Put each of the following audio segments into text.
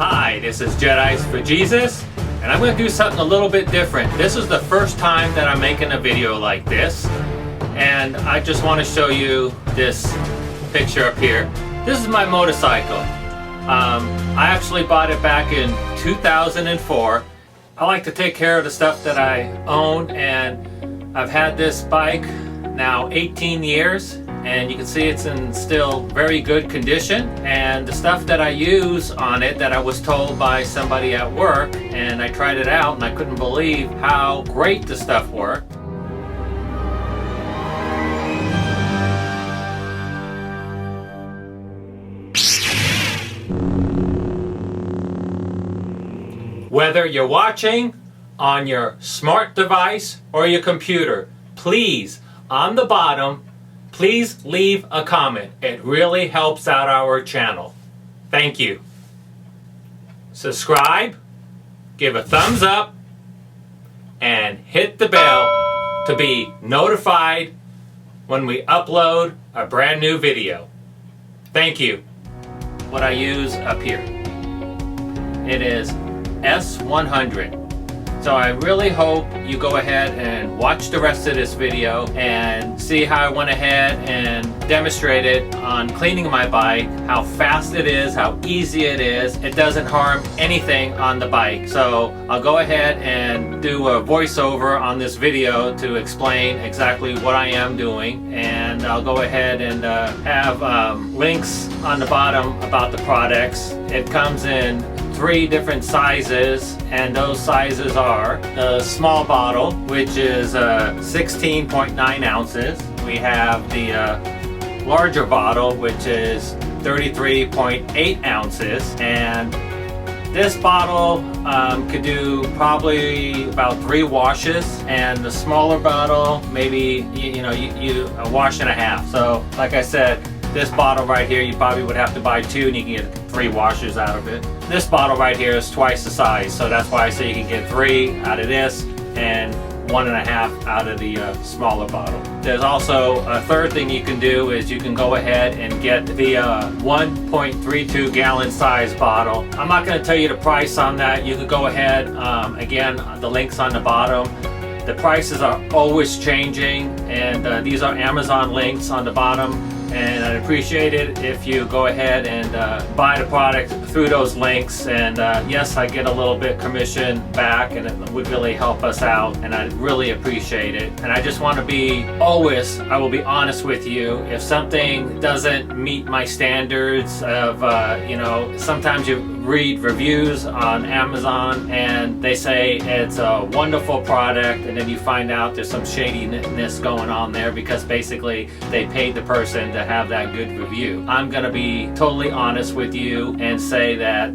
Hi, this is Jedis for Jesus, and I'm going to do something a little bit different. This is the first time that I'm making a video like this, and I just want to show you this picture up here. This is my motorcycle. I actually bought it back in 2004. I like to take care of the stuff that I own, and I've had this bike now 18 years. And you can see it's in still very good condition, and the stuff that I use on it that I was told by somebody at work, and I tried it out and I couldn't believe how great the stuff worked. Whether you're watching on your smart device or your computer, please, on the bottom, please leave a comment. It really helps out our channel. Thank you. Subscribe, give a thumbs up, and hit the bell to be notified when we upload a brand new video. Thank you. What I use up here, it is S100. So I really hope you go ahead and watch the rest of this video and see how I went ahead and demonstrated on cleaning my bike, how fast it is, how easy it is. It doesn't harm anything on the bike. So I'll go ahead and do a voiceover on this video to explain exactly what I am doing, and I'll go ahead and have links on the bottom about the products. It comes in 3 different sizes, and those sizes are the small bottle, which is 16.9 ounces. We have the larger bottle, which is 33.8 ounces, and this bottle could do probably about 3 washes, and the smaller bottle maybe you a wash and a half. So like I said, this bottle right here you probably would have to buy 2 and you can get 3 washers out of it. This bottle right here is twice the size, so that's why I say you can get 3 out of this and 1.5 out of the smaller bottle. There's also a third thing you can do is you can go ahead and get the 1.32 gallon size bottle. I'm not going to tell you the price on that. You can go ahead, again, the link's on the bottom. The prices are always changing, and these are Amazon links on the bottom. And I'd appreciate it if you go ahead and buy the product through those links. And yes, I get a little bit commission back, and it would really help us out, and I'd really appreciate it. And I just want to be always, I will be honest with you, if something doesn't meet my standards of, sometimes you read reviews on Amazon and they say it's a wonderful product, and then you find out there's some shadiness going on there because basically they paid the person to have that good review. I'm gonna be totally honest with you and say that,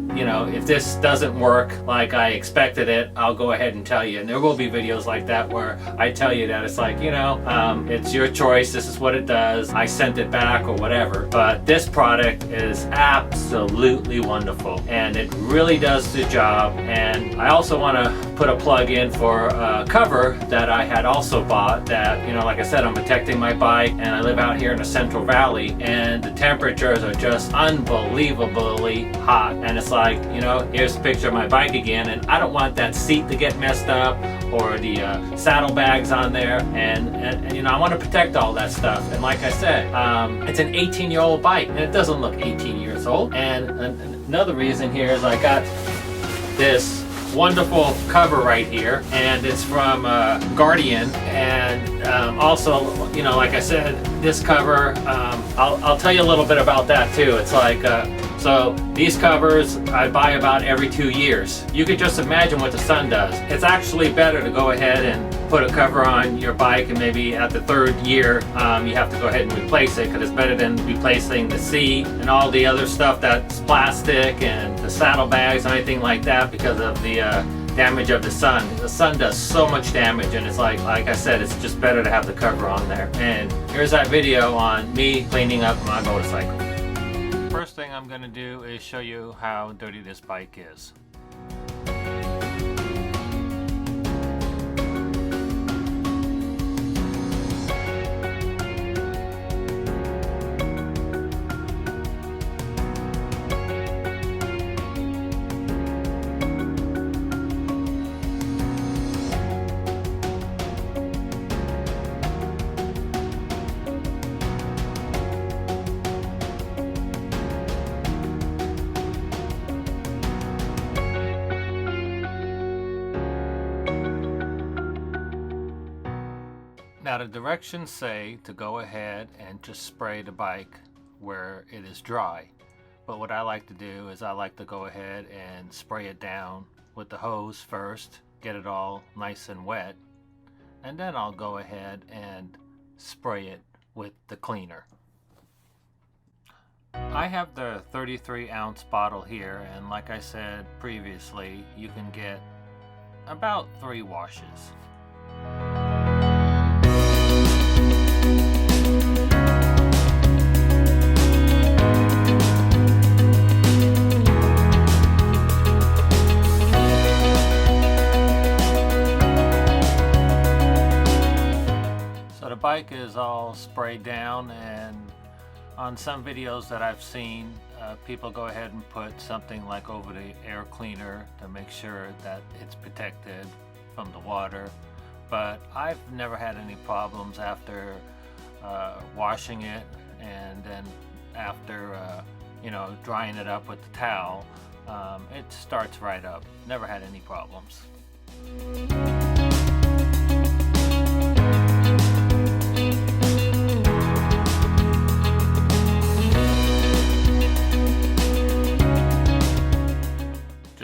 if this doesn't work like I expected it, I'll go ahead and tell you. And there will be videos like that where I tell you that it's like, it's your choice, this is what it does, I sent it back or whatever. But this product is absolutely wonderful, and it really does the job. And I also want to put a plug in for a cover that I had also bought that, like I said, I'm protecting my bike, and I live out here in the Central Valley, and the temperatures are just unbelievably hot. And it's like, here's a picture of my bike again, and I don't want that seat to get messed up or the saddlebags on there, and I want to protect all that stuff. And like I said, it's an 18-year-old bike, and it doesn't look 18 years old. And another reason here is I got this wonderful cover right here, and it's from Guardian. And also, like I said, this cover, I'll tell you a little bit about that too. It's like, so these covers I buy about every 2 years. You could just imagine what the sun does. It's actually better to go ahead and put a cover on your bike, and maybe at the 3rd year you have to go ahead and replace it, because it's better than replacing the seat and all the other stuff that's plastic and the saddlebags and anything like that, because of the damage of the sun. The sun does so much damage, and it's like I said, it's just better to have the cover on there. And here's that video on me cleaning up my motorcycle. First thing I'm going to do is show you how dirty this bike is. Now the directions say to go ahead and just spray the bike where it is dry. But what I like to do is I like to go ahead and spray it down with the hose first, get it all nice and wet, and then I'll go ahead and spray it with the cleaner. I have the 33-ounce bottle here, and like I said previously, you can get about 3 washes. So the bike is all sprayed down, and on some videos that I've seen, people go ahead and put something like over the air cleaner to make sure that it's protected from the water. But I've never had any problems after washing it, and then after drying it up with the towel. It starts right up. Never had any problems.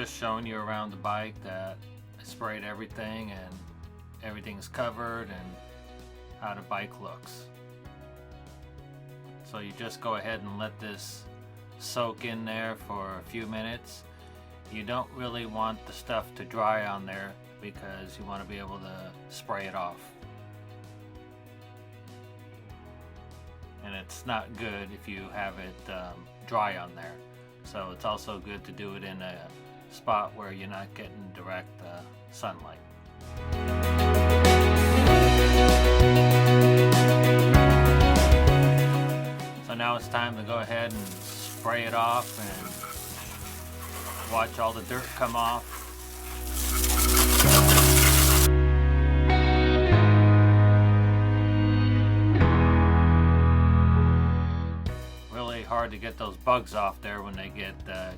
Showing you around the bike that I sprayed everything and everything's covered and how the bike looks. So you just go ahead and let this soak in there for a few minutes. You don't really want the stuff to dry on there because you want to be able to spray it off. And it's not good if you have it dry on there. So it's also good to do it in a spot where you're not getting direct sunlight. So now it's time to go ahead and spray it off and watch all the dirt come off. Really hard to get those bugs off there when they get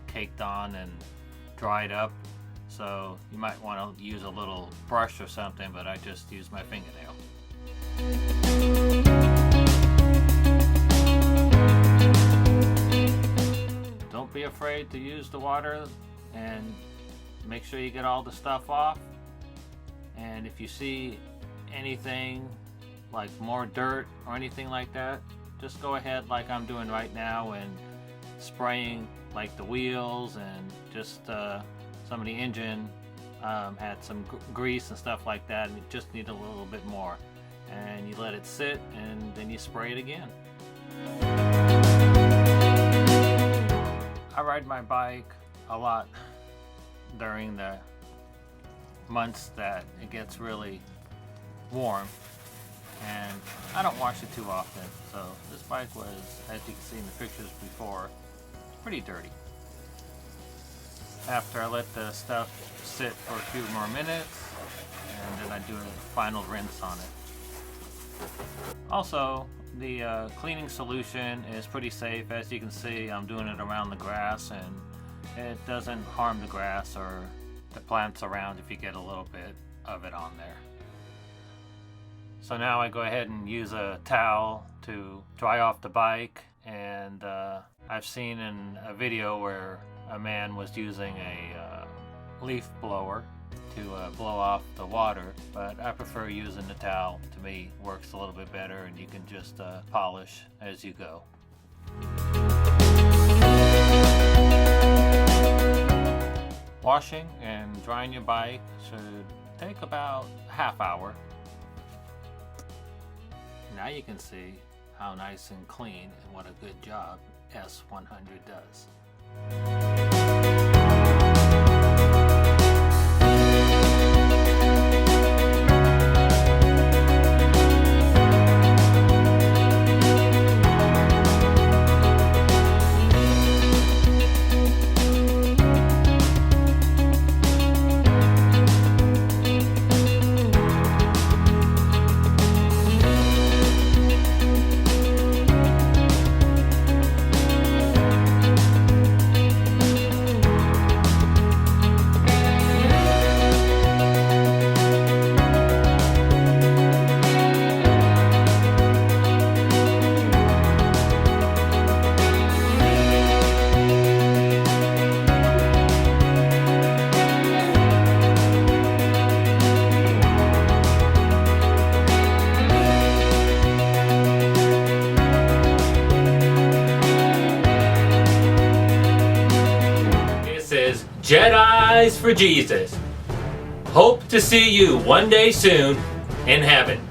caked on and dried up, so you might want to use a little brush or something, but I just use my fingernail. Don't be afraid to use the water and make sure you get all the stuff off. And if you see anything like more dirt or anything like that, just go ahead like I'm doing right now and spraying like the wheels and just some of the engine had some grease and stuff like that, and it just needed a little bit more, and you let it sit and then you spray it again. I ride my bike a lot during the months that it gets really warm, and I don't wash it too often. So this bike was, as you can see in the pictures before, pretty dirty. After I let the stuff sit for a few more minutes, and then I do a final rinse on it. Also, the cleaning solution is pretty safe. As you can see, I'm doing it around the grass, and it doesn't harm the grass or the plants around if you get a little bit of it on there. So now I go ahead and use a towel to dry off the bike, and I've seen in a video where a man was using a leaf blower to blow off the water, but I prefer using the towel. To me, works a little bit better, and you can just polish as you go. Washing and drying your bike should take about a half hour. Now you can see how nice and clean and what a good job S100 does. is Jedis for Jesus. Hope to see you one day soon in heaven.